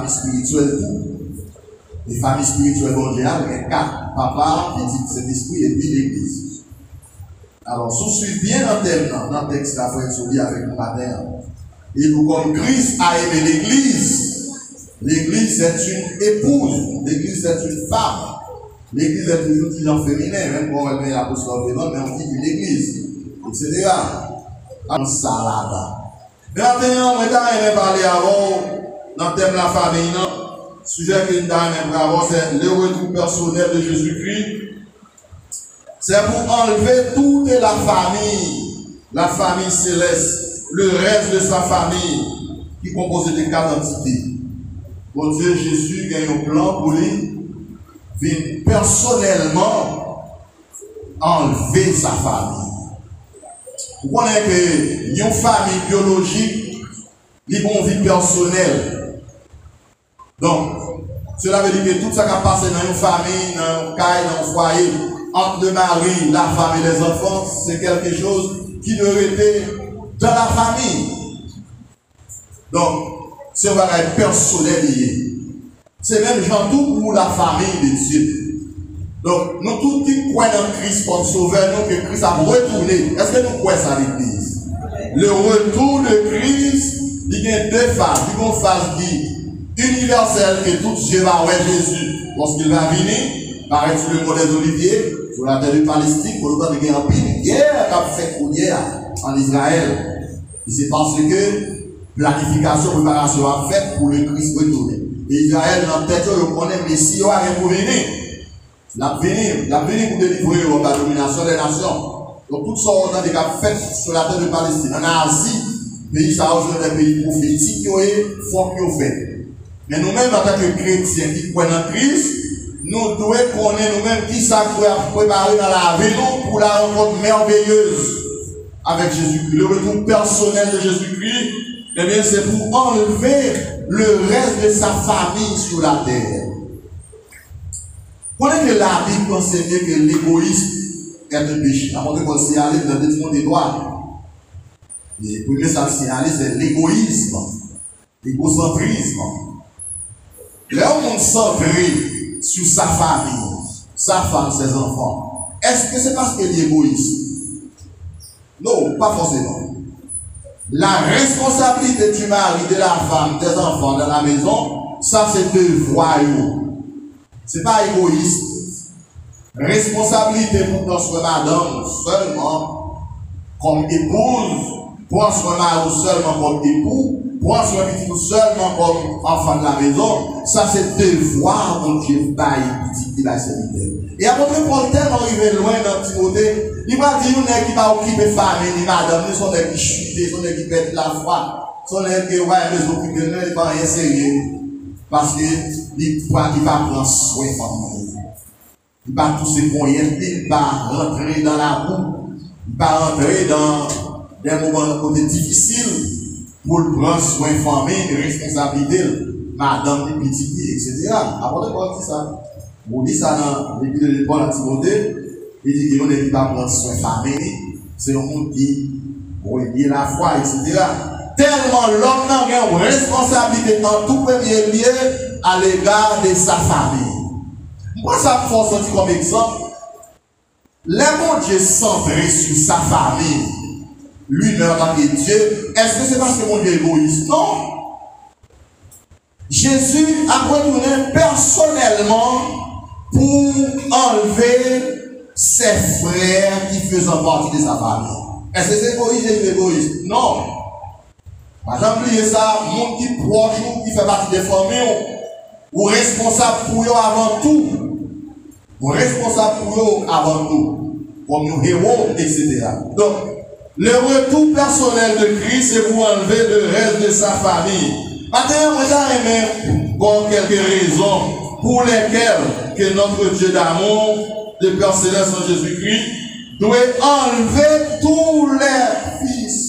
familles spirituelles tout. Les familles spirituelles mondiales, il y a 4, papa, petit Saint-Esprit et puis l'Église. Alors, si vous suivez bien dans le texte la frère Souli avec mon matin, et nous, comme Christ a aimé l'Église, l'Église est une épouse, l'Église est une femme, l'Église est toujours disant féminin, même quand on met l'apostole, mais on dit une Église, etc. Comme ça là-bas. Maintenant, on va parler avant, dans le thème de la famille, le sujet que nous avons avant, c'est le retour personnel de Jésus-Christ. C'est pour enlever toute la famille céleste, le reste de sa famille, qui compose de 4 entités. Bon Dieu, Jésus a un plan pour lui, venir personnellement enlever sa famille. Vous connaissez qu'une famille biologique, ils ont une vie personnelle. Donc, cela veut dire que tout ça qui a passé dans une famille, dans un caille, dans un foyer, entre le mari, la femme et les enfants, c'est quelque chose qui devrait être dans la famille. Donc, c'est un bagage personnel lié. C'est même genre tout pour la famille de Dieu. Donc, nous tous qui croyons en Christ comme sauveur, nous que Christ a retourné. Est-ce que nous croyons ça à l'Église? Le retour de Christ, il y a 2 phases. Il y a une phase qui est universelle, que tout Dieu va voir Jésus lorsqu'il va venir, paraître sur le mont des Oliviers, sur la terre de Palestine, pour le temps de guerre en pile, guerre qu'a fait pour hier en Israël. Et c'est parce que planification, préparation a fait pour le Christ retourner. Et Israël, dans tête, on connaît le Messie, il a pour venir. La venir pour délivrer la domination des nations. Donc, tout ça, on a des cas faits sur la terre de Palestine. En Asie, pays, ça a des pays prophétiques qui ont fait. Mais nous-mêmes, en tant que chrétiens qui croient en Christ, nous devons connaître nous-mêmes qui s'apprêtent à préparer dans la vie pour la rencontre merveilleuse avec Jésus-Christ. Le retour personnel de Jésus-Christ, eh bien, c'est pour enlever le reste de sa famille sur la terre. Vous connaissez que la Bible enseigne que l'égoïsme est un péché. Avant de signaler dans le détriment des droits. Le premier ça signaler, c'est l'égoïsme, l'égocentrisme. Là où on centré sur sa famille, sa femme, ses enfants, est-ce que c'est parce qu'elle est égoïste? Non, pas forcément. La responsabilité du mari, de la femme, des enfants dans la maison, ça c'est devoir. Ce n'est pas égoïste. Responsabilité pour notre madame seulement comme épouse, pour notre mari seulement comme époux, pour notre petit seulement comme enfant de la maison, ça c'est devoir mon Dieu bail petit qui va servir. Et après Paul tellement arrivé loin dans Timothée, il va dire qu'on qui va occuper famille, ni madame, nous sommes des qui chutent, sont des qui perdent la foi, sont des qui va les occuper, ne les pas rien sérieux. Parce que il va prendre soin de la famille. Il va tous ses moyens, il va rentrer dans la roue, il va rentrer dans des moments difficiles pour prendre soin de la famille, de responsabilité, madame, les petits, etc. Après, on dit ça. On dit ça dans l'Épître de Paul à Timothée, il dit qu'il ne va pas prendre soin de la famille, c'est un monde qui relie la foi, etc. Tellement l'homme n'a une responsabilité en tout premier lieu à l'égard de sa famille. Moi, ça me fait sortir comme exemple. Le bon Dieu centré sur sa famille, lui-même en tant que Dieu, est-ce que c'est parce que mon Dieu est égoïste? Non. Jésus a retourné personnellement pour enlever ses frères qui faisaient partie de sa famille. Est-ce que c'est égoïste? Jésus est égoïste? Non. Par exemple, il y a ça, monde qui proche ou qui fait partie des familles, ou responsable pour eux avant tout. Ou responsable pour eux avant tout. Comme nos héros, etc. Donc, le retour personnel de Christ, c'est pour enlever le reste de sa famille. Maintenant, vous avez bon, quelques raisons pour lesquelles que notre Dieu d'amour, le Père Céleste en Jésus-Christ, doit enlever tous les fils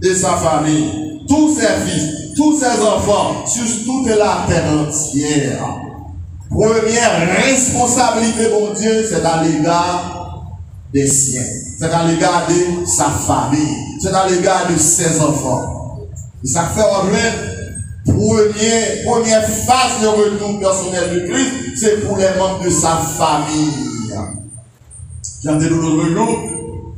de sa famille, tous ses fils, tous ses enfants, sur toute la terre entière. Première responsabilité, mon Dieu, c'est à l'égard des siens, c'est à l'égard de sa famille, c'est à l'égard de ses enfants. Et ça fait ordre Première phase de retour personnel de Christ, c'est pour les membres de sa famille. J'en ai l'autre jour,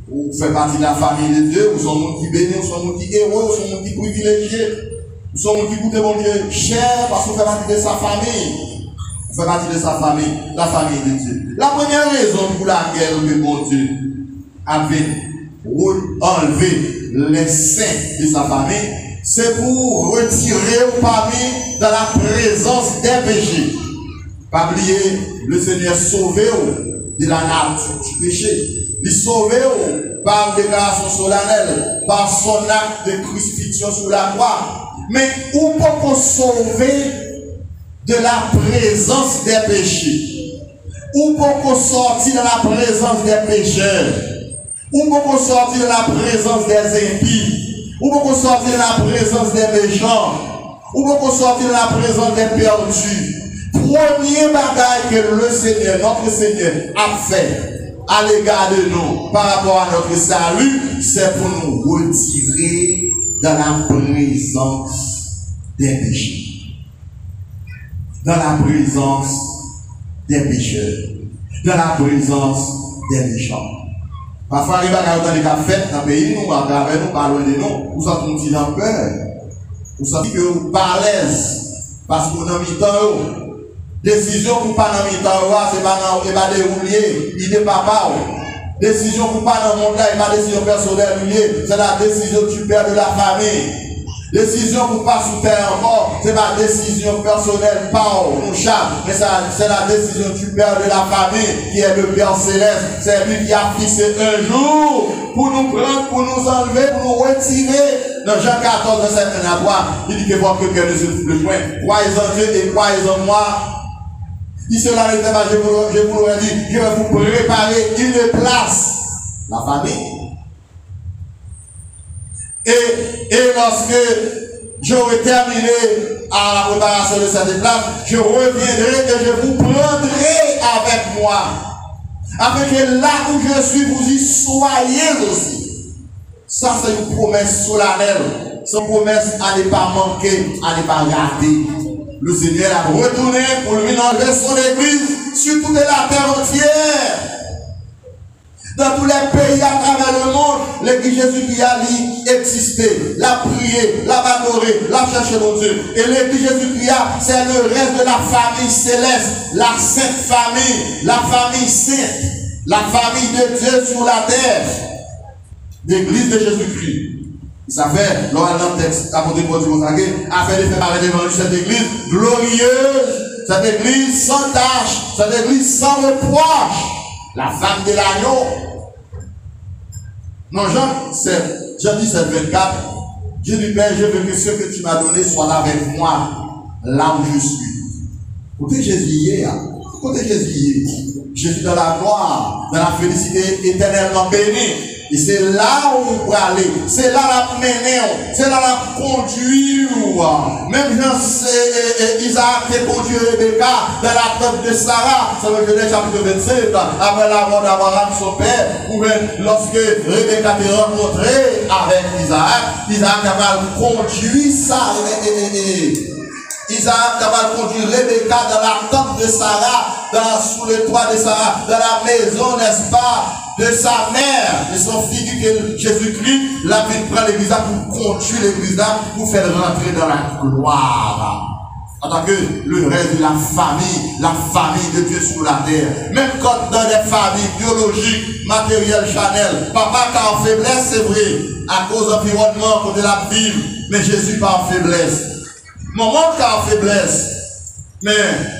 vous faites partie de la famille de Dieu, vous sommes monde qui bénit, vous sommes monde qui héros, vous sommes monde qui privilégié, vous sommes monde qui goûte mon Dieu cher parce que vous faites partie de sa famille. Vous faites partie de sa famille, la famille de Dieu. La première raison pour laquelle que mon Dieu avait enlevé les saints de sa famille, c'est pour retirer au parmi dans la présence des péchés. Pas oublier, le Seigneur sauvé de la nature du péché. Il sauvé par une déclaration solennelle, par son acte de crucifixion sur la croix. Mais où peut-on sauver de la présence des péchés? Où peut-on sortir de la présence des pécheurs? Où peut-on sortir de la présence des impies? Où peut-on sortir de la présence des méchants? Où peut-on sortir de la présence des perdus? Premier bagage que le Seigneur, notre Seigneur, a fait à l'égard de nous par rapport à notre salut, c'est pour nous retirer dans la présence des péchés. Dans la présence des pécheurs. Dans la présence des méchants. Parfois, les bagages dans les cafés, dans le pays, nous, à travers nous, pas loin de nous, vous sentez un petit dans peur. Vous sentez que vous pas à l'aise. Parce que vous n'avez pas décision pour pas dans mi-temps, c'est pas déroulé, il n'est pas papa. Décision pour pas dans le monde là, il n'est pas décision personnelle, c'est la décision du père de la famille. Décision pour pas sous terre encore, c'est pas décision personnelle, pas mon chat, mais c'est la décision du père de la famille, qui est le Père Céleste. C'est lui qui a fixé un jour pour nous prendre, pour nous enlever, pour nous retirer. Dans Jean 14, verset 1 à 3, il dit que votre cœur ne se trouve le point. Croyez en Dieu et croyez en moi. Si cela n'était pas, je vous l'aurais dit, je vais vous préparer une place. La famille. Et lorsque j'aurai terminé à la préparation de cette place, je reviendrai et je vous prendrai avec moi. Afin que là où je suis, vous y soyez aussi. Ça, c'est une promesse solennelle. C'est une promesse à ne pas manquer, à ne pas rater. Le Seigneur a retourné pour lui enlever son église sur toute la terre entière. Dans tous les pays à travers le monde, l'église Jésus-Christ a existé, l'a prié, l'a adoré, l'a cherché mon Dieu. Et l'église Jésus-Christ, c'est le reste de la famille céleste, la sainte famille, la famille sainte, la famille de Dieu sur la terre. L'église de Jésus-Christ. Ça fait, lors d'un texte, apôtre Paul a fait de faire paraître devant cette église glorieuse, cette église sans tâche, cette église sans reproche, la femme de l'agneau. Non, Jean 17, 24, Dieu dit, Père, je veux que ce que tu m'as donné soit là avec moi, là où je suis. Côté Jésus hier, côté Jésus hier, Jésus dans la gloire, dans la félicité éternellement bénie. Et c'est là où vous aller, c'est là la mener, c'est là la conduire. Même Isaac a conduit Rebecca dans la tente de Sarah, c'est le Genèse chapitre 27, après la mort d'Abraham, son père, ou même lorsque Rebecca s'est rencontrée avec Isaac, Isaac a mal conduit Sarah. Isaac a mal conduit Rebecca dans la tente de Sarah, sous le toit de Sarah, dans la maison, n'est-ce pas, de sa mère, de son fils, que Jésus-Christ l'a vu prendre l'église pour conduire l'église pour faire rentrer dans la gloire. En tant que le reste de la famille de Dieu sur la terre. Même quand dans des familles biologiques, matérielles, charnelles, papa qui a en faiblesse, c'est vrai, à cause de l'environnement, côté la vie, mais Jésus pas en faiblesse. Maman qui a en faiblesse, mais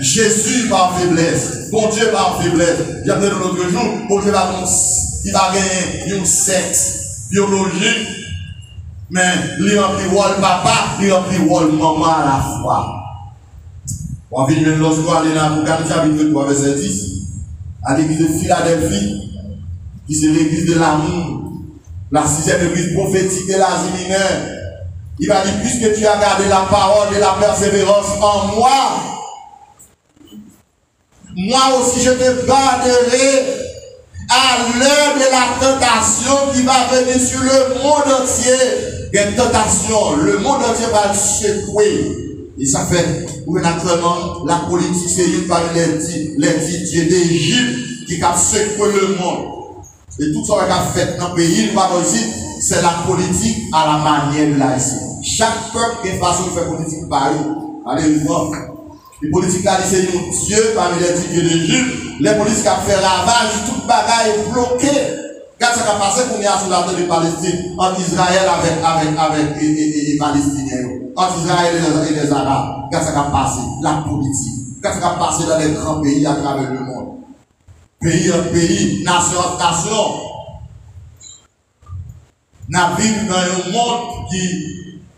Jésus pas en faiblesse. Bon Dieu pas en faiblesse. J'ai appelé l'autre jour, bon Dieu va gagner une sexe biologique, mais il remplit le papa, il remplit le maman à la fois. On vient de lorsqu'on allait dans l'Apocalypse chapitre 3 verset 10, à l'église de Philadelphie, qui c'est l'église de l'amour, la 6e église prophétique de l'Asie mineure. Il va dire, puisque tu as gardé la parole et la persévérance en moi, moi aussi je te garderai à l'heure de la tentation qui va venir sur le monde entier. Une tentation, le monde entier va le secouer. Et ça fait, pour actuellement, la politique, c'est une parmi les dieux d'Égypte qui a secoué le monde. Et tout ça qui a fait dans le pays, c'est la politique à la manière de l'Haïtien. Chaque peuple qui a une façon de faire politique pareil. Alléluia. Les politiques là, c'est un Dieu parmi les dieux d'Égypte. Les politiques qui ont fait ravage, toute bagaille est bloquée. Quand ça a passé pour nous sur la terre de Palestine, entre Israël avec les Palestiniens, entre Israël et les Arabes, quand ça a passé, la politique, quand ça a passé dans les grands pays à travers le monde. Pays en pays, nation en nation. Nous vivons dans un monde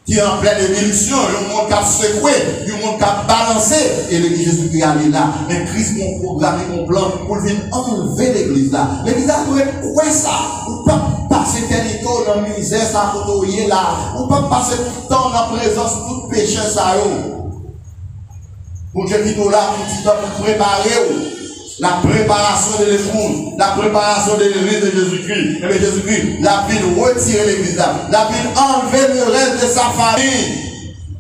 qui est en pleine évolution, un monde qui a secoué, un monde qui a balancé, et l'église Jésus-Christ est là. Mais Christ m'a programmé mon plan pour venir enlever l'église là. L'église là doit être quoi ça? On ne peut pas passer territoire dans la misère, ça a là. On ne peut pas passer tout le temps dans la présence de tout péché, ça. Pour Dieu qui est là, pour préparer. La préparation de l'épouse, la préparation de l'église de Jésus-Christ. Et bien Jésus-Christ, la ville retirer l'église là. La ville enlever le reste de sa famille.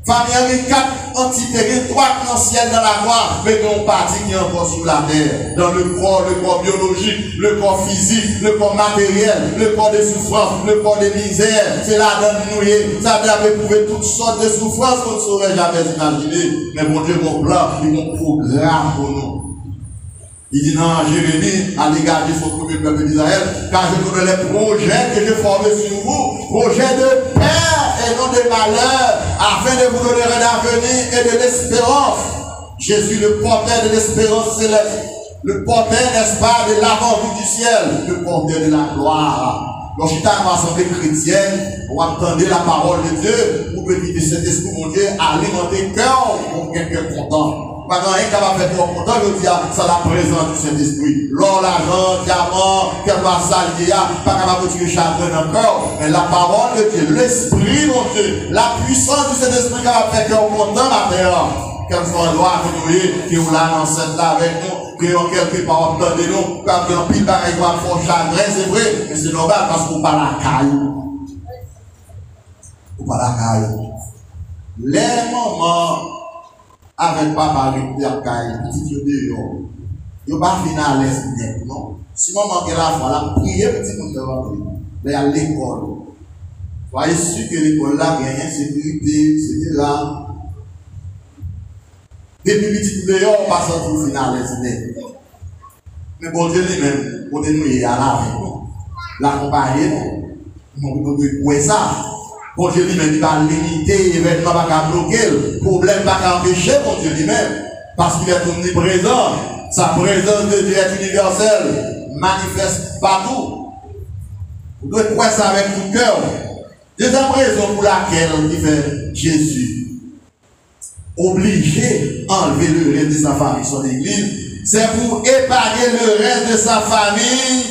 Famille avec 4 entités, 3 dans le ciel dans la gloire, mais non partie qui est encore sur la terre. Dans le corps biologique, le corps physique, le corps matériel, le corps de souffrance, le corps de misère. C'est là dans nous, ça doit éprouver toutes sortes de souffrances qu'on ne saurait jamais imaginer. Mais mon Dieu, mon plan, il y a un programme pour nous. Il dit non, Jérémie, à l'égard de son premier peuple d'Israël, car je connais les projets que je formé sur vous, projets de paix et non de malheur, afin de vous donner un avenir et de l'espérance. Jésus, le porteur de l'espérance céleste, le porteur, n'est-ce pas, de l'avant-vue du ciel, le porteur de la gloire. Donc, j'étais à l'assemblée chrétienne, on attendait la parole de Dieu, pour que cet esprit, mon Dieu, alimenter le cœur pour quelqu'un content. Pas rien capable de faire trop content, je dis, c'est la présence du Saint-Esprit. L'or, l'argent, diamant, quel vassal il y a, pas capable de tuer chagrin encore. Mais la parole de Dieu, l'Esprit, mon Dieu, la puissance du Saint-Esprit capable de faire cœur content, ma terre. Quel soit l'endroit que nous voyez, qui est là, enceinte là avec nous, qui ont quelque part obtenir nous, quand il y a un pile pareil, il va faire chagrin, c'est vrai, mais c'est normal parce qu'on parle à caillou. On parle à caillou. Les moments, avec papa, avec Pierre Caille, petit Dieu dehors. Il n'y a pas fini à l'aise net, non? Si maman est la foi, la prière, petit monde devant lui. Mais à l'école. Soyez sûr que l'école là, il y a une sécurité, etc. Depuis petit dehors, on passe en tout final à l'aise net. Mais bon Dieu lui-même, pour nous y aller avec nous. L'accompagner, nous pouvons ça. Bon Dieu lui-même, il va limiter, l'événement va pas bloquer, le problème va pas empêcher, bon Dieu lui-même, parce qu'il est omniprésent. Sa présence de Dieu est universelle, manifeste partout. Vous devez croire ça avec tout cœur. Deuxième raison pour laquelle il fait Jésus obligé d'enlever le reste de sa famille, son église, c'est pour épargner le reste de sa famille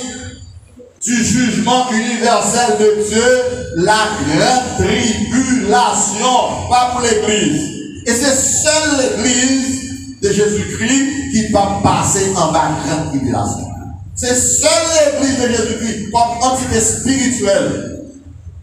du jugement universel de Dieu, la grande tribulation, pas pour l'église. Et c'est seule l'église de Jésus-Christ qui va passer en bas grande tribulation. C'est seule l'église de Jésus-Christ, comme entité spirituelle,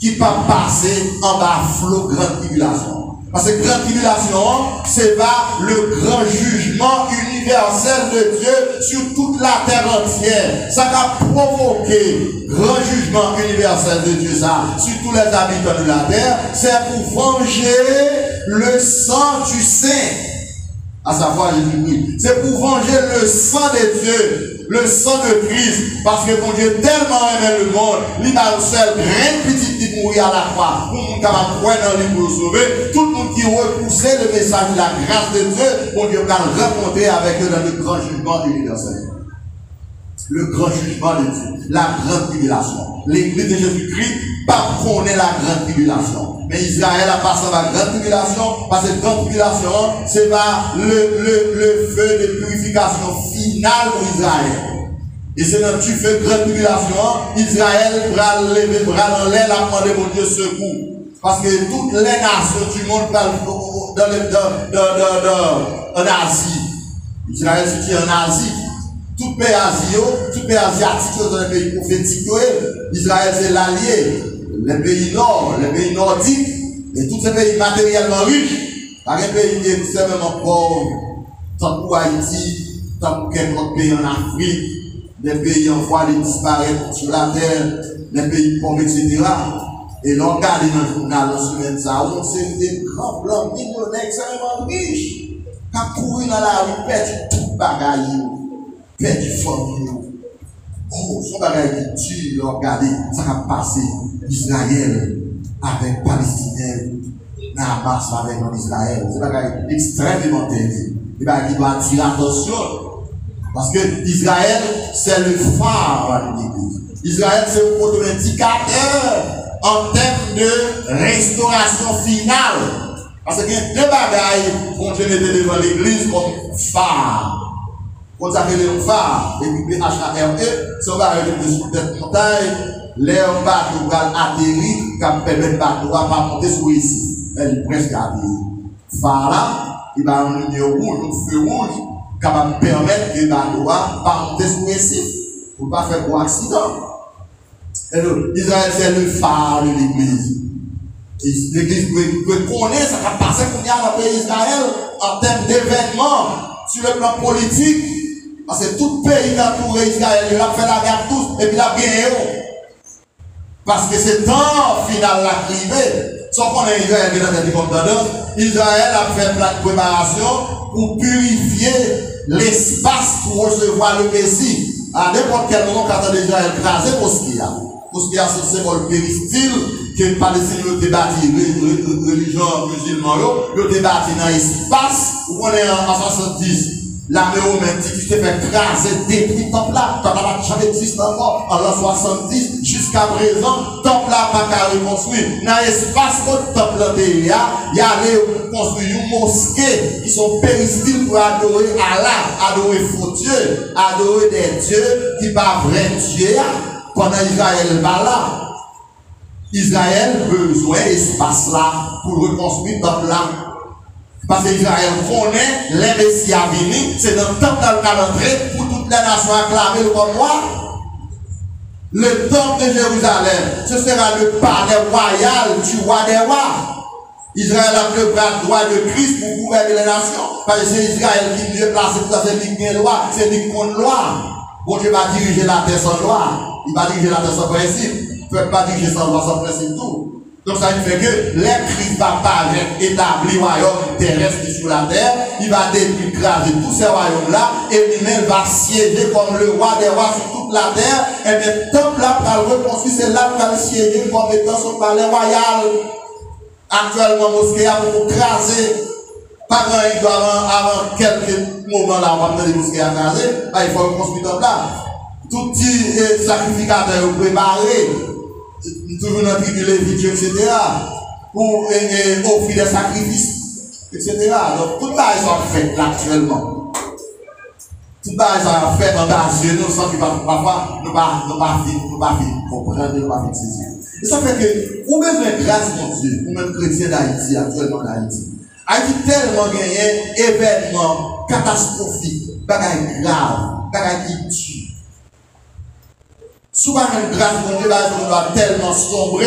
qui va passer en bas flot grande tribulation. Parce que grande tribulation, c'est pas le grand jugement universel de Dieu sur toute la terre entière. Ça va provoquer grand jugement universel de Dieu ça, sur tous les habitants de la terre. C'est pour venger le sang du Saint. À savoir Jésus-Christ. C'est pour venger le sang de Dieu, le sang de Christ. Parce que mon Dieu tellement aimé le monde, il a un seul grain petit qui mourit à la croix. Tout le monde qui va croire dans lui pour le sauver. Tout le monde qui repoussait le message de la grâce de Dieu, mon Dieu va le rencontrer avec eux dans le grand jugement universel. Le grand jugement de Dieu, la grande tribulation. L'église de Jésus-Christ, pas connaît la grande tribulation. Mais Israël a passé la grande tribulation, parce que la grande tribulation, c'est le feu de purification finale pour Israël. Et c'est dans tu fais grande tribulation, Israël va lever bras dans l'air, la demander mon Dieu secours. Parce que toutes les nations du monde en Asie, Israël se tient en Asie. Tout pays asiatique, dans les pays prophétiques, Israël c'est l'allié. Les pays nord, les pays nordiques, et tous ces pays matériellement riches, Pas un pays extrêmement pauvre, tant pour Haïti, tant pour quelques autres pays en Afrique, les pays en voie de disparaître sur la terre, les pays pauvres, etc. Et l'on regarde dans le journal, dans ce semaine, ça, on sait des grands blancs millionnaires extrêmement riches, qui couru dans la rue, perdu tout bagaille, perdu famille. Oh, son bagaille qui tue, regardez, ça a passé Israël avec Palestiniens, Hamas avec Israël. C'est bagaille extrêmement terrible. Et bien, il doit attirer l'attention. Parce que Israël, c'est le phare de l'Église. Israël, c'est le indicateur en termes de restauration finale. Parce qu'il y a deux bagailles qu'on te mettait devant l'église comme phare. Quand ça fait le phare, et puis PHARE, ça va arriver sur cette montagne, l'air bateau va atterrir, qui permet le bateau va pas monter sur ici. Elle est presque atterrie. Phare là, il va en lumière rouge, un feu rouge, qui va permettre que le bateau va pas monter sur ici, pour ne pas faire gros accident. Israël, c'est le phare de l'église. L'église peut connaître ce qui a passé dans le pays d'Israël en termes d'événements sur le plan politique. Parce que tout pays entouré Israël, il a fait la guerre tous et puis il a gagné. Parce que c'est temps final la crivé. Sauf qu'on est Israël qui est dans cette tendance, Israël a fait plein de préparation pour purifier l'espace pour recevoir le Messie. À n'importe quel moment, quand on a Israël crasé pour ce qu'il y a. Parce qu'il y a ce symbole péristyle que les Palestiniens ont débattu, les religions musulmans, ils ont débattu dans l'espace où on est en 70. L'armée romaine dit qu'il s'est fait craser depuis le temple là. Le temple là n'a jamais existé encore. En l'an 70, jusqu'à présent, le temple là n'a pas reconstruit. Dans l'espace où le temple là, il y a construire une mosquée qui sont péristyles pour adorer Allah, adorer faux dieux, adorer des dieux qui ne sont pas vrais dieux. Pendant Israël va là, Israël a besoin d'espace là pour reconstruire le temple là. Parce que Israël connaît les messias à venir, c'est dans le temple dans le calendrier pour toutes les nations acclamer le roi. Le temple de Jérusalem, ce sera le palais royal du roi des rois. Israël a le bras droit de Christ pour gouverner les nations. Parce que c'est Israël qui est mieux placé pour ça, c'est lui qui est loi, c'est lui qui est loi. Bon Dieu va diriger la terre sans loi. Il va diriger la terre sans principe. Il ne peut pas diriger sans loi, sans principe tout. Donc ça fait que les Christ va pas établir le royaume terrestre sur la terre. Il va décraser tous ces royaumes-là. Et lui-même va siéger comme le roi des rois sur toute la terre. Et bien, tant que là, va le reconstruire, c'est là qu'il va siéger comme étant son palais royal. Actuellement, mosquée a beaucoup crasé. Par exemple, avant quelques moments là, on va mettre des mosquées à craser. Il faut reconstruire tout là. Tout petit sacrificateur préparé. Toujours dans le tribu Lévitique, etc. Pour offrir des sacrifices, etc. Donc, tout ça est fait là actuellement. Tout ça est fait en bas de nous, sans que parfois nous ne pas comprendre, nous pas saisir. Et ça fait que, ou même les grâces de Dieu, ou même chrétiens d'Haïti, actuellement en Haïti. Haïti tellement gagné événements catastrophiques, bagaille grave, bagaille qui tue. Souvent, une grâce de Dieu, on doit tellement sombrer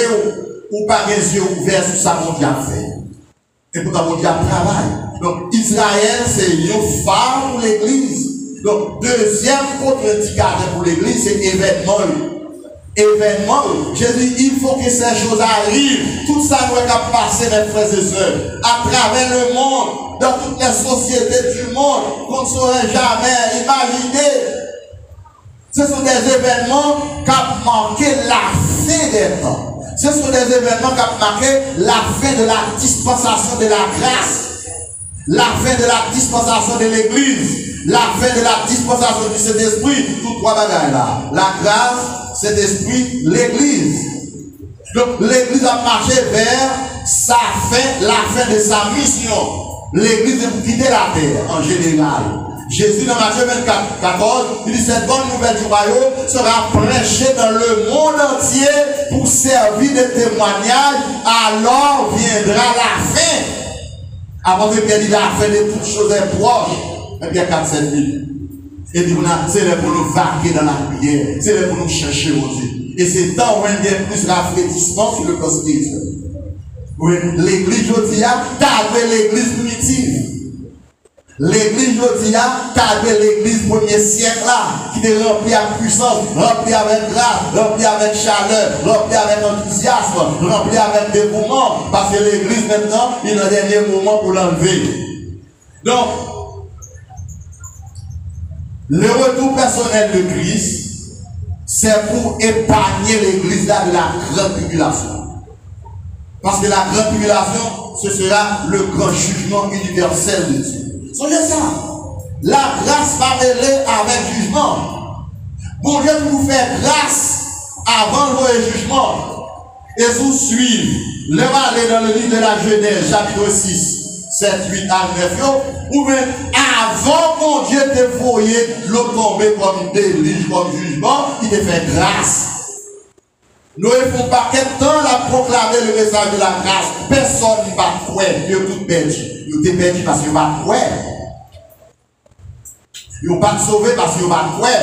ou pas les yeux ouverts sur ça, mon Dieu a fait. Et pourtant, mon Dieu a travaillé. Donc, Israël, c'est une phare pour l'église. Donc, deuxième contre-indicateur pour l'église, c'est événement. Événement. Jésus, il faut que ces choses arrivent. Tout ça doit passer, mes frères et sœurs, à travers le monde, dans toutes les sociétés du monde, qu'on ne saurait jamais imaginer. Ce sont des événements qui ont marqué la fin des temps. Ce sont des événements qui ont marqué la fin de la dispensation de la grâce, la fin de la dispensation de l'église, la fin de la dispensation du Saint-Esprit. Tous trois bagages là. La grâce, Saint-Esprit, l'église. Donc l'église a marché vers sa fin, la fin de sa mission. L'église est pour quitter la terre en général. Jésus dans Matthieu 24, 14, il dit cette bonne nouvelle du royaume sera prêchée dans le monde entier pour servir de témoignage, alors viendra la fin. Avant que Pierre dit la fin de toutes choses est proche, et bien 4-7 000. Et dit c'est là pour nous vaquer dans la prière, c'est là pour nous chercher au Dieu. Et c'est temps où il y a plus rafraîchissement sur le plan spirituel. Oui, l'église aujourd'hui a l'église primitive. L'église aujourd'hui a l'église premier siècle là, qui est remplie avec puissance, remplie avec grâce, remplie avec chaleur, remplie avec enthousiasme, remplie avec dévouement. Parce que l'église maintenant, il a un dernier moment pour l'enlever. Donc, le retour personnel de Christ, c'est pour épargner l'église là de la grande tribulation. Parce que la grande tribulation, ce sera le grand jugement universel de Dieu. Songez ça. La grâce va mêler avec jugement. Bon Dieu vous fait grâce avant le jugement. Et vous suivez. Le aller dans le livre de la Genèse, chapitre 6, 7, 8 à 9. Ou même avant mon Dieu te voyait l'eau tomber comme déluge, comme jugement, il te fait grâce. Nous ne font pas quel temps la proclamer le message de la grâce. Personne ne va croire. Nous sommes tous perdus. Nous sommes perdus parce qu'ils ne vont pas croire. Ils ne vont pas sauver parce qu'ils ne vont pas croire.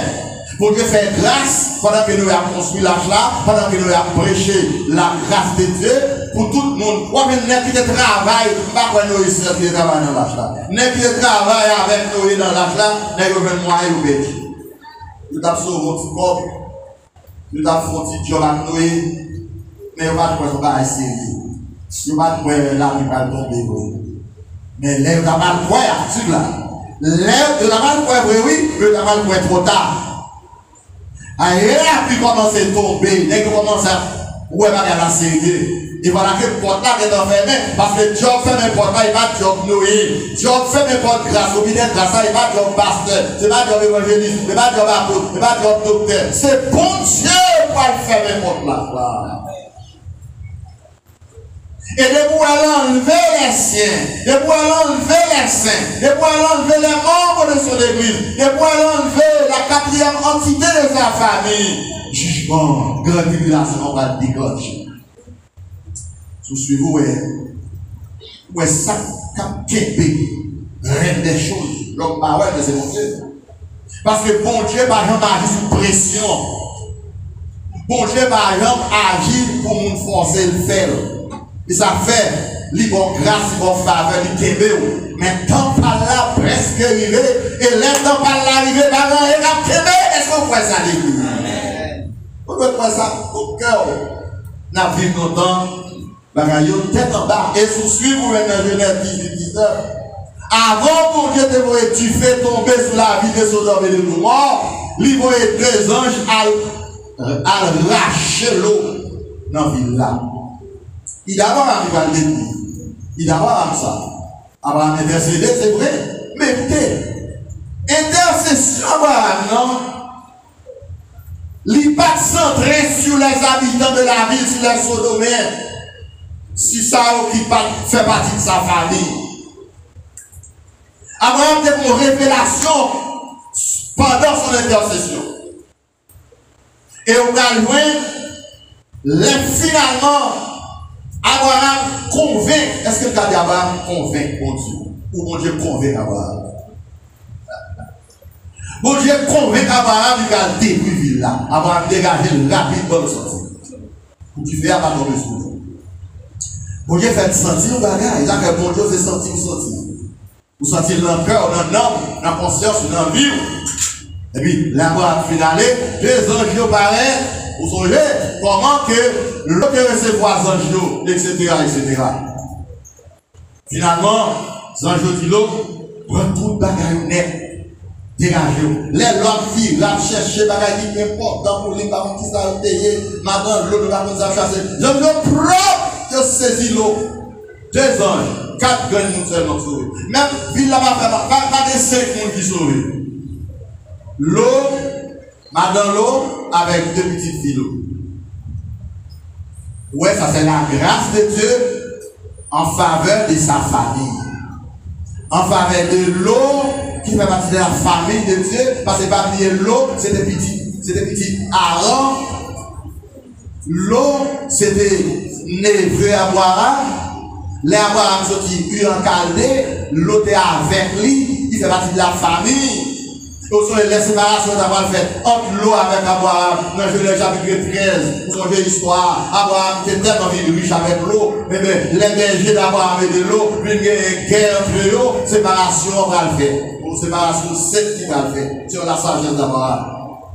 Pour Dieu faire grâce pendant que nous avons construit l'arche là, pendant que nous avons prêché la grâce de Dieu pour tout le monde. Ou même n'est-ce qui travaille, pas quoi nous ici qui travaillent dans l'arche là. N'est-ce qui travaille avec nous dans l'arche là, n'est-ce que même moi et vous perdus. Nous avons sauvé notre corps. Nous avons fait un petit job à nous, mais on va trouver ça à essayer. On va trouver là qui va tomber. Mais là, on va mal trouver là. Là, on va mal trouver, oui, mais on va mal trouver trop tard. Et là, puis commence à tomber, dès qu'on commence à ouais, la série. Et voilà que le porte là est enfermé, parce que Job fait mes portes là, il va Job Noé. Job fait mes portes grâce, au milieu de grâce, il va Job pasteur, c'est pas Job évangéliste, c'est pas Job apôtre, c'est pas Job docteur. C'est bon Dieu pour faire mes portes là. Et de pour enlever les siens, de pour enlever les saints, de pour enlever les membres de son église, de pour enlever la quatrième entité de sa famille. Jugement, grande tribulation va déclencher. Vous suivez, ouais, ça, quand rien des choses, l'homme parole de ses Dieu. Parce que bon Dieu, par exemple, agit sous pression. Bon Dieu, par exemple, agit pour nous forcer le faire. Et ça fait, les bonnes grâces, les bonnes faveurs, les kébé. Mais tant par là, presque arrivé, et l'aide tant par là arrivé, par là, et la kébé, est-ce qu'on voit ça, l'église? On peut voir ça au cœur. N'a vu longtemps. Tête en bas, et sous suivre dans Genèse 18, 19. Avant mon Dieu te voyait, tu fais tomber sous la vie de Sodome et de Gomorrhe, il voyait deux anges à arracher l'eau dans la ville là. Il d'abord arrive à l'église. Il d'abord à ça. Abraham intercédé, c'est vrai. Mais écoutez, intercession Abraham, non? Il n'est pas centré sur les habitants de la ville, sur les Sodomiens. Si ça qui fait partie de sa famille. Abraham a une révélation pendant son intercession. Et on a loin, finalement, Abraham convainc. Est-ce que le cas d'Abraham convainc mon Dieu? Ou mon Dieu convainc Abraham? Mon Dieu convainc Abraham qu'il a détruit ville là. Abraham dégagé rapidement le sortir. Pour qu'il fasse pas tomber sur nous. Bon Dieu fait sentir le bagage. Il a fait bon Dieu fait sentir ou sentir. Vous sentir dans le cœur, dans l'âme, dans la conscience, dans la vie. Et puis, la mort finale, les anges paraissent, vous songez comment que l'autre recevoir les anges, etc., etc. Finalement, les anges disent l'autre, prends tout le bagage net, dégagez-vous. Les l'autre filles, la chercher bagage qui est important pour les parents qui savent payer, maintenant l'autre va nous chasser. Les anges propres. Je saisis l'eau. 2 anges, 4 grands nous seulement sauvés. Même ville là-bas, pas des 5 qui sauvés. L'eau, madame l'eau, avec 2 petites filles l'eau. Ouais, ça c'est la grâce de Dieu en faveur de sa famille. En faveur de l'eau qui fait partie de la famille de Dieu. Parce que pas oublier l'eau, c'est des petits Aaron. L'eau, c'était neveu Abraham. Les Abraham sont qui eut en Chaldée, l'eau est avec lui, il fait partie de la famille. Les séparations d'avoir fait entre l'eau avec Abraham, dans Genèse chapitre 13, vous songez l'histoire, Abraham était tellement riche avec l'eau, mais les bergers d'Abraham et de l'eau, une guerre entre eux, séparation on va le faire. Pour séparation, c'est qui va le faire, sur la sagesse d'Abraham.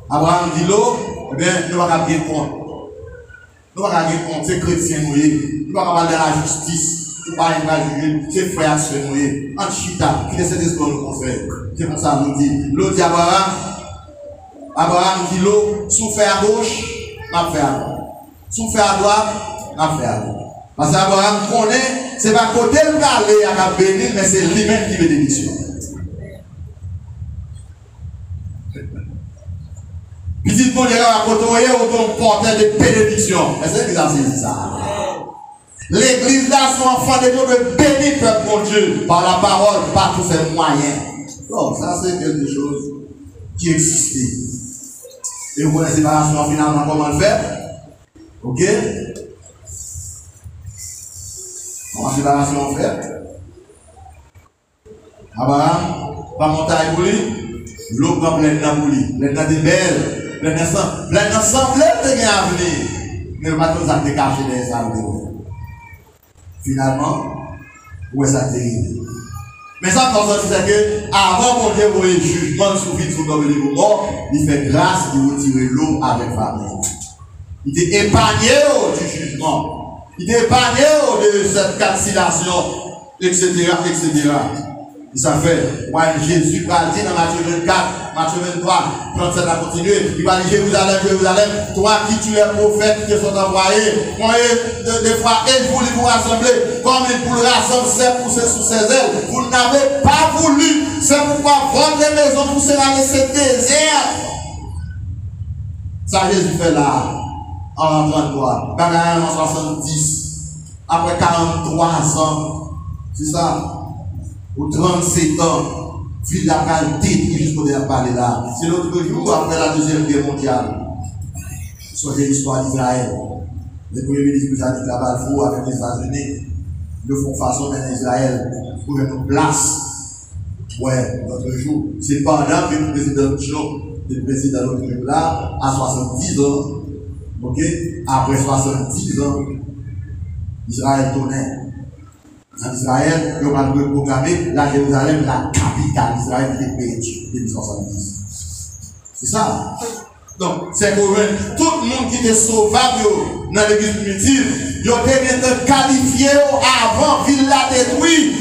Abraham dit l'eau, eh bien, nous ne pouvons pas bien compte. Nous ne pouvons pas bien compte, c'est chrétien mouillé. Nous ne pouvons pas parler de la justice. C'est frère se mouiller. En chita, qui est cette histoire nous confère. C'est pour ça nous dit. L'eau dit Abraham dit l'eau, sous fait à gauche, m'a fait à droite. Sous fait à droite, m'a fait à droite. Parce qu'Abraham connaît, c'est pas côté le aller à la bénir, mais c'est lui-même qui bénédiction. Petit mon Dieu, à côté, on portait des bénédictions. Est-ce que vous avez saisi ça? L'église là, son enfant de Dieu de bénir peuple mon Dieu par la parole, par tous ses moyens. Donc, ça c'est quelque chose qui existait. Et vous connaissez séparation finalement comment le faire? Ok? Comment séparation fait? Abraham, va monter pour lui, l'eau prend plein de pour lui. Plein de belles, plein d'ensemble de gain à venir. Mais maintenant, ça te caché des arbres. Finalement, où est-ce que c'est? Mais ça, c'est que, avant mon Dieu, vous voyez le jugement sur vie sur le niveau mort, il fait grâce de retirer l'eau avec famille. Il est épargné du jugement. Il est épargné de cette cancellation, etc., etc. Et ça fait, moi, Jésus va dire dans Matthieu 24, Matthieu 23, 37 à continuer, il va dire Jérusalem, Jérusalem, toi qui tu es prophète qui sont envoyés, moi, des fois, il voulait vous rassembler, comme il vous rassemble, c'est poussé sous ses ailes. Vous n'avez pas voulu, c'est pourquoi votre maison vous sera laissée déserte. Ça, Jésus fait là, en 33, en 70, après 43 ans, c'est ça. Ou 37 ans, vu la qualité, jusqu'au dernier parler là. C'est l'autre jour, après la Deuxième Guerre mondiale. Soyez l'histoire d'Israël. Le premier ministre nous a dit là-bas, il faut avec les États-Unis, de font façon dans Israël pour une place. Ouais, l'autre jour. C'est pendant que le président Trump, le président de l'autre là, à 70 ans, ok, après 70 ans, Israël tournait. En Israël, ils ont proclamé la Jérusalem, la capitale d'Israël qui est perdue depuis 70. C'est ça. Donc, c'est que tout le monde qui était sauvable dans l'église primitive, ils ont été qualifiés avant, ville la détruite.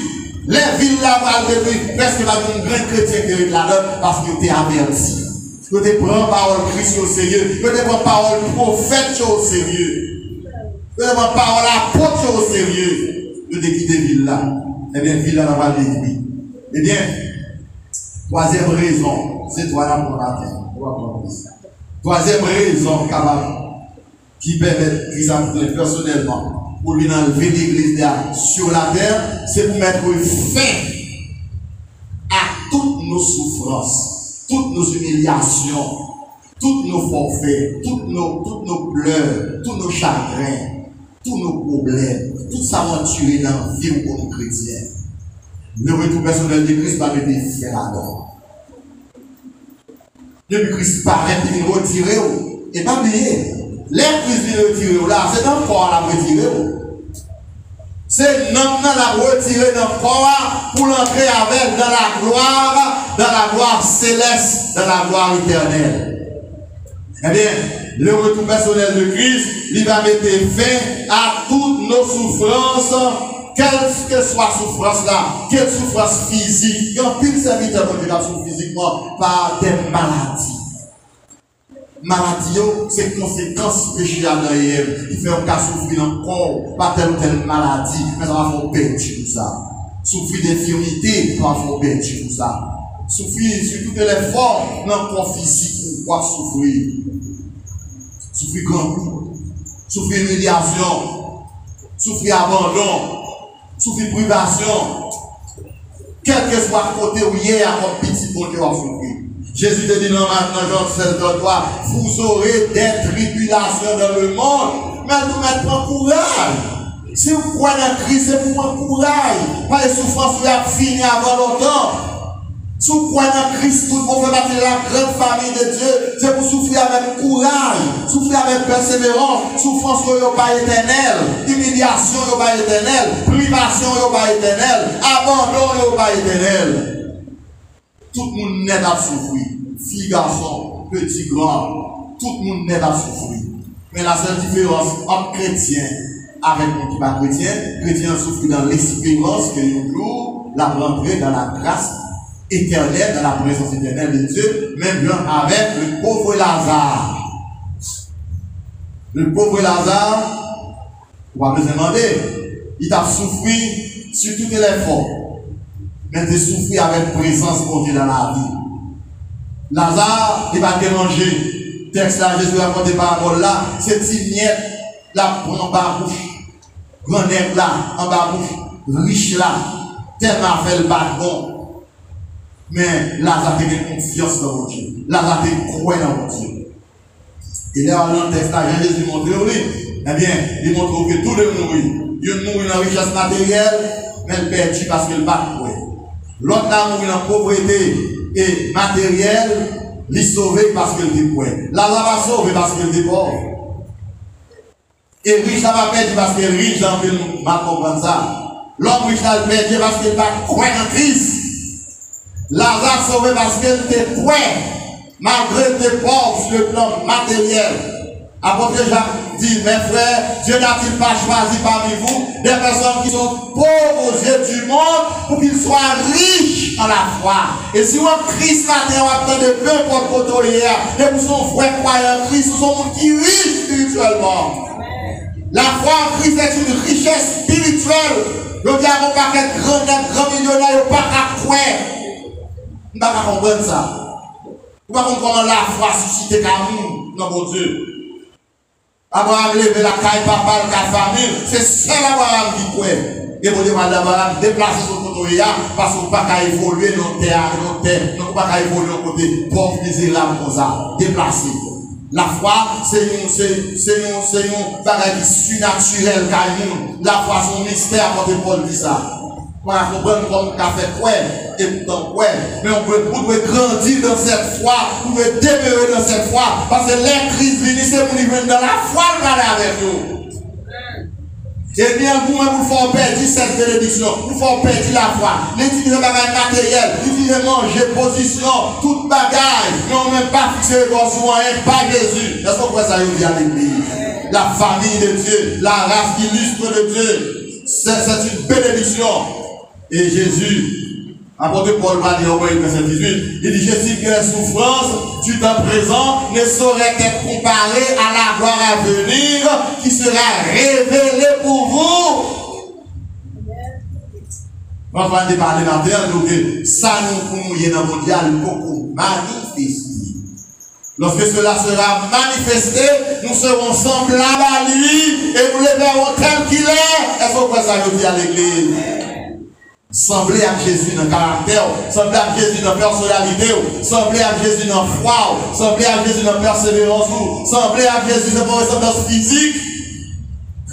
Les villes là vont détruire. Presque pas un grand chrétien qui est là-dedans parce qu'ils étaient avertis. Ils étaient pris parole Christ au sérieux. Ils étaient pris parole prophète au sérieux. Ils étaient pris parole apôtre au sérieux. De quitter ville là, eh bien, ville là n'a pas détruit. Eh bien, troisième raison, c'est toi là pour la terre. Troisième raison, qui permet Christ personnellement pour lui enlever l'église sur la terre, c'est pour mettre fin à toutes nos souffrances, toutes nos humiliations, tous nos forfaits, toutes nos pleurs, tous nos chagrins. Tous nos problèmes, tout ça va tuer dans la vie pour nous chrétiens. Le retour personnel de Christ va être fait là-dedans. Depuis Christ paraît, il vient retirer. Et pas oublier, l'air Christ vient retirer là, c'est dans le corps à la retirer. C'est non la retirer dans le corps pour l'entrer avec dans la gloire céleste, dans la gloire éternelle. Eh bien, le retour personnel de Christ, il va mettre fin à toutes nos souffrances, quelle que soit souffrance là, quelle souffrance physique. Il y a un pile serviteur qui souffre physiquement par des maladies. Maladie, c'est conséquence péchale dans l'hiver. Il fait un cas souffrir dans le corps, pas telle ou telle maladie, mais ça va faire perdre tout ça. Souffrir d'infirmité, ça va faire perdre tout ça. Souffrir sur toutes les formes dans le corps physique, pour pouvoir souffrir. Souffrir grand coup, souffrir humiliation, souffrir abandon, souffrir privation. Quel que soit le côté où il y a un petit bon Dieu à souffrir. Jésus te dit dans Jean 16, 3, vous aurez des tribulations dans le monde, mais nous mettons courage. Si vous croyez en Christ, c'est pour un courage. Pas les souffrances qui ont fini avant longtemps. Sous quoi dans Christ, tout le monde fait partie de la grande famille de Dieu. C'est pour souffrir avec courage, souffrir avec persévérance, souffrance qui n'est pas éternelle, humiliation qui n'est pas éternelle, privation qui n'est pas éternelle, abandon qui n'est pas éternel. Tout le monde n'est à souffrir. Fille, garçon, petit, grand, tout le monde n'est à souffrir. Mais la seule différence entre chrétiens avec nous qui pas chrétiens, chrétiens souffrent dans l'espérance que nous la rentrer dans la grâce éternelle, dans la présence éternelle de Dieu, même bien avec le pauvre Lazare. Le pauvre Lazare, on va nous demander, il a souffert sur toutes les formes, mais il a souffert avec présence pour Dieu dans la vie. Lazare, il va déranger. Texte là, Jésus a raconté parole là, c'est petit miette là, en bas bouche, grand nègre là, en bas bouche, riche là, tellement fait le patron. Mais Lazare a une confiance dans mon Dieu. Lazare a croit dans mon Dieu. Et là, dans le texte là, Jésus montre, eh bien, il montre que tout le monde, il mourit dans la richesse matérielle, mais il perdu parce qu'il bat croire. L'autre là mourit dans la pauvreté et matérielle, il est sauvé parce qu'il était pauvre. Lazare va sauver parce qu'il était pauvre. Et riche là va perdre parce qu'il est riche, dans le mal comprendre ça. L'homme riche là va perdre parce qu'il va croire en Christ. Lazare sauvé parce qu'il était pauvre, malgré qu'il était pauvre sur le plan matériel. Apôtre Jacques dit, mes frères, Dieu n'a-t-il pas choisi parmi vous des personnes qui sont pauvres aux yeux du monde pour qu'ils soient riches en la foi. Et si on Christ matin, on attend de peu importe côté hier, et vous sont vrais croyants en Christ, vous sont gens qui riches spirituellement. La foi en Christ est une richesse spirituelle. Le diable n'a pas qu'être grand millionnaire, il n'a pas qu'à croire. On ne peut pas comprendre ça. On ne peut pas comprendre comment la foi suscite l'amour dans mon Dieu. Abraham levé la caille, papa, la famille, c'est seul Abraham qui croit. Et mon Dieu, Abraham déplacer son côté parce qu'on ne peut pas évoluer dans le terre, on ne peut pas évoluer au côté pauvre, misérable comme ça. Déplacer. La foi, c'est un bagage surnaturel. La foi, c'est un mystère quand Paul dit ça. On va comprendre comment on a fait quoi et pourtant quoi. Mais on peut grandir dans cette foi, on peut demeurer dans cette foi. Parce que les crises viennent, c'est pour nous dans la foi, le mal avec nous. Et bien, vous-même, vous faites perdre cette bénédiction, vous faites perdre la foi. L'utiliser bagage matériel, l'utiliser manger, position, toute bagaille. Mais on ne même pas fixer le corps sur rien, pas Jésus. Est-ce qu'on peut ça y à l'église? La famille de Dieu, la race illustre de Dieu. C'est une bénédiction. Et Jésus, apôtre Paul va dire au verset 18, il dit, je sais que les souffrances du temps présent ne sauraient être comparées à la gloire à venir qui sera révélée pour vous. On va parler maintenant, donc ça nous mouiller dans le mondial, beaucoup manifester. Lorsque cela sera manifesté, nous serons semblables à lui et nous le verrons tel qu'il est. Est-ce qu'on peut ça nous dit à l'église? Sembler à Jésus dans le caractère, sembler à Jésus dans la personnalité, sembler à Jésus dans la foi, sembler à Jésus dans la persévérance, sembler à Jésus dans la ressemblance physique.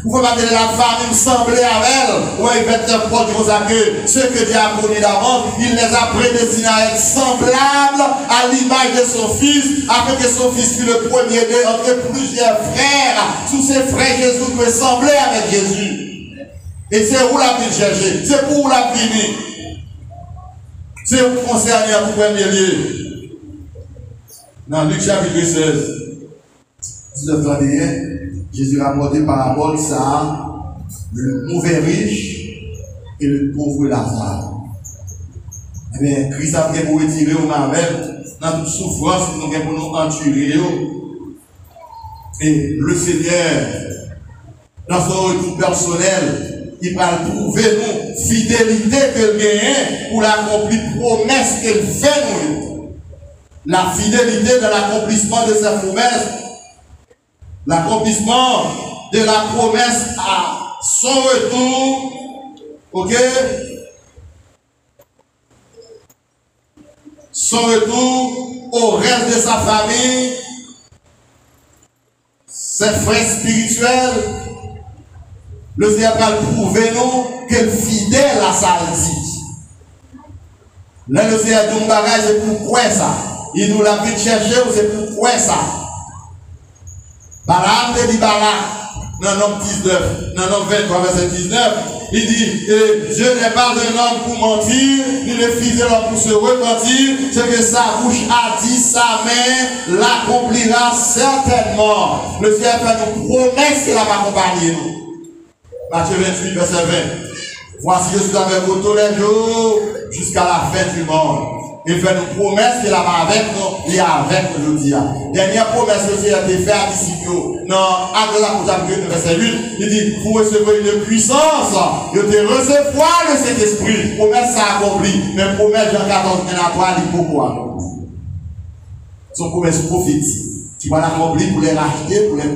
Vous pouvez pas dire la famille sembler à elle, ou il va être proche de ceux que Dieu a connus d'avance, il les a prédestinés à être semblables à l'image de son fils, afin que son fils fût le premier entre plusieurs frères. Tous ces frères, Jésus peut sembler avec Jésus. Et c'est où la vie chercher, c'est pour où la vie. C'est où concerné en premier lieu. Dans Luc chapitre 16, 19-31, Jésus a rapporté parabole ça, le mauvais riche et le pauvre Lazare. Eh bien, Christ a fait pour retirer au marvel, dans toute souffrance, nous avons pour nous enturer. Et le Seigneur, dans son retour personnel, il va prouver nous fidélité qu'il gagne pour l'accomplir promesse qu'il fait nous. La fidélité de l'accomplissement de sa promesse, l'accomplissement de la promesse à son retour, ok? Son retour au reste de sa famille, ses frères spirituels. Le Seigneur va prouver nous qu'il est fidèle à sa vie. Là, le Seigneur dit un bagage, c'est pour quoi ça? Il nous l'a vite chercher, c'est pour quoi ça? Balaam te dit Balaam, dans Nom 19, dans Nom 23, verset 19, il dit, je n'ai pas un homme pour mentir, ni le fils de l'homme pour se repentir, ce que sa bouche a dit, sa main l'accomplira certainement. Le Seigneur fait une promesse qu'il va accompagner nous. Matthieu 28, verset 20. Voici je suis avec vous tous les jours jusqu'à la fin du monde. Il fait une promesse qu'il a avec nous et avec nous aujourd'hui. Dernière promesse que Dieu a fait à disciples. Dans Actes de l'Apôtre, verset 8, il dit, vous recevrez une puissance, vous te recevoir le Saint-Esprit. Promesse ça accompli. Mais promesse Jean 14, 1 à 3, il dit beaucoup accompli. Son promesse prophétique. Tu vas l'accomplir pour les racheter, pour les